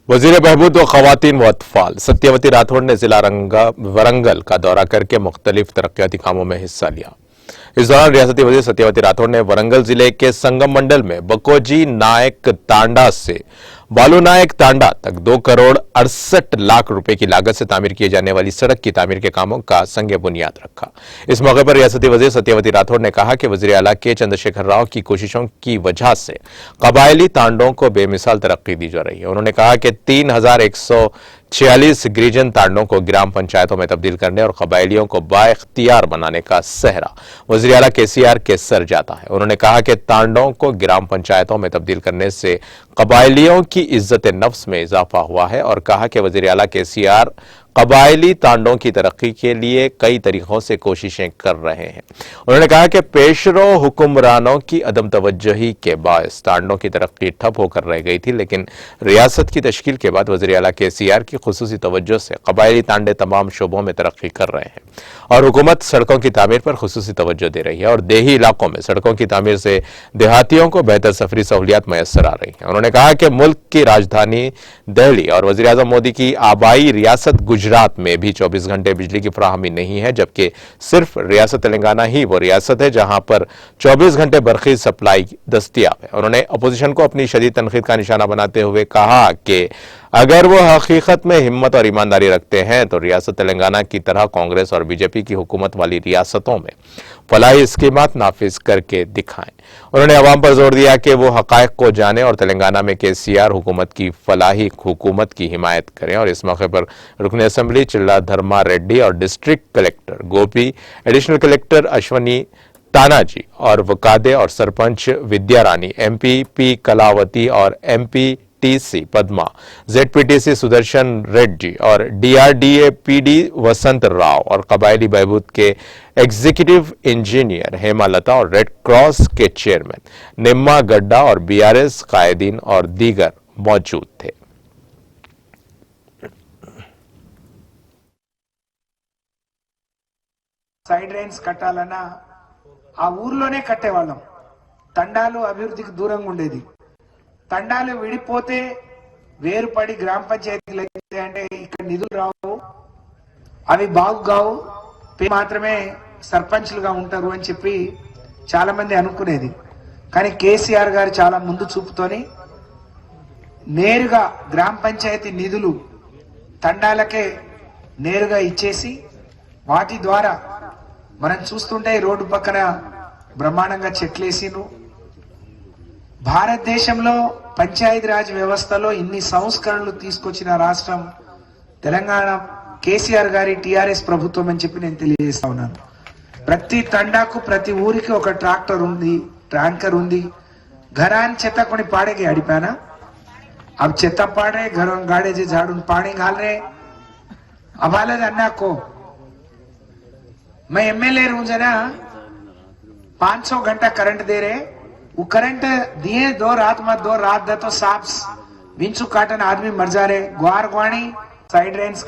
वजीर बहबूद व खवातीन व अतफाल सत्यवती राठौड़ ने जिला वरंगल का दौरा करके मुख्तलिफ तरक्याती कामों में हिस्सा लिया। इस दौरान रियासती वजीर सत्यवती राठौड़ ने वरंगल जिले के संगम मंडल में बकोजी नायक तांडा से बालू नायक तांडा तक 2 करोड़ 68 लाख रुपए की लागत से तामीर किए जाने वाली सड़क की तामीर के कामों का संग बुनियाद रखा। इस मौके पर रियासती वजीर सत्यवती राठौड़ ने कहा कि वजीर आला के चंद्रशेखर राव की कोशिशों की वजह से कबायली तांडों को बेमिसाल तरक्की दी जा रही है। उन्होंने कहा कि 3146 गिरिजन तांडों को ग्राम पंचायतों में तब्दील करने और कबायलियों को बाइख्तियार बनाने का सहरा वजीर आला केसीआर के सर जाता है। उन्होंने कहा कि तांडों को ग्राम पंचायतों में तब्दील करने से कबायलियों की इज्जत नफ्स में इजाफा हुआ है और कहा कि वजीर आला केसीआर कबायली तांडों की तरक्की के लिए कई तरीकों से कोशिशें कर रहे हैं। उन्होंने कहा कि पेशरो हुक्मरानों की अदम तवज्जोही के बायस तांडों की तरक्की ठप होकर रह गई थी, लेकिन रियासत की तश्कील के बाद वज़ीर आला केसीआर की खुसूसी तवज्जो से कबायली तांडे तमाम शोबों में तरक्की कर रहे हैं और हुकूमत सड़कों की तामीर पर खुसूसी तवज्जो दे रही है और देही इलाकों में सड़कों की तामीर से देहातियों को बेहतर सफरी सहूलियात मैसर आ रही हैं। उन्होंने कहा कि मुल्क की राजधानी दिल्ली और वज़ीर आज़म मोदी की आबाई रियासत गुजरात में भी 24 घंटे बिजली की फराहमी नहीं है, जबकि सिर्फ रियासत तेलंगाना ही वो रियासत है जहां पर 24 घंटे बरखी सप्लाई दस्तयाब है। उन्होंने अपोजिशन को अपनी शदीद तनकीद का निशाना बनाते हुए कहा कि अगर वो हकीकत में हिम्मत और ईमानदारी रखते हैं तो रियासत तेलंगाना की तरह कांग्रेस और बीजेपी की हुकूमत वाली रियासतों में फलाही स्कीमात नाफिज करके दिखाएं। उन्होंने अवाम पर जोर दिया कि वो हकायक को जाने और तेलंगाना में केसीआर हुकूमत की फलाही हुकूमत की हिमायत करें। और इस मौके पर रुकन असेंबली चिल्ला धर्मा रेड्डी और डिस्ट्रिक्ट कलेक्टर गोपी, एडिशनल कलेक्टर अश्वनी तानाजी और वकादे और सरपंच विद्या रानी, एमपी पी कलावती और MP TC Padma, ZPTC Sudarshan Reddy और डीआरडीए पीडी वसंत राव और कबायली बहबूद के एग्जीक्यूटिव इंजीनियर हेमालता और रेड क्रॉस के चेयरमैन निम्मा गड्डा और बीआरएस कायदीन और दीगर मौजूद थे। సైడ్ లైన్స్ కట్టాలన్నా ఆ ఊర్లోనే కట్టేవాళ్ళం. తండాలు అభివృద్ధికి దూరంగా ఉండేది. తండాలు విడిపోతే వేరుపడి గ్రామ పంచాయతీలు అయితే అంటే ఇక్కడ నిధులు రావు, అవి బాగుగావు, మాత్రమే సర్పంచ్లుగా ఉంటారు అని చెప్పి చాలా మంది అనుకునేది. కానీ కేసీఆర్ గారు చాలా ముందు చూపుతోని నేరుగా గ్రామ పంచాయతీ నిధులు తండాలకే నేరుగా ఇచ్చేసి వాటి ద్వారా మనం చూస్తుంటే రోడ్డు పక్కన బ్రహ్మాండంగా చెట్లేసిను. భారతదేశంలో పంచాయతీరాజ్ వ్యవస్థలో ఇన్ని సంస్కరణలు తీసుకొచ్చిన రాష్ట్రం తెలంగాణ కేసీఆర్ గారి టీఆర్ఎస్ ప్రభుత్వం అని చెప్పి నేను తెలియజేస్తా ఉన్నాను. ప్రతి తండాకు ప్రతి ఊరికి ఒక ట్రాక్టర్ ఉంది, ట్యాంకర్ ఉంది. घरान चेता कोनी पाड़े के अड़ी पाना, अब चेता पाड़े घरों गाड़े जे झाड़ू पानी घाल रहे. अब हालत अन्ना को मैं एमएलए रहूं जना 500 घंटा करंट दे रहे, वो करंट दिए 2 रात में 2 रात दे तो सांप विंचू काटन आदमी मर जा रहे. ग्वार ग्वाणी साइड लाइन्स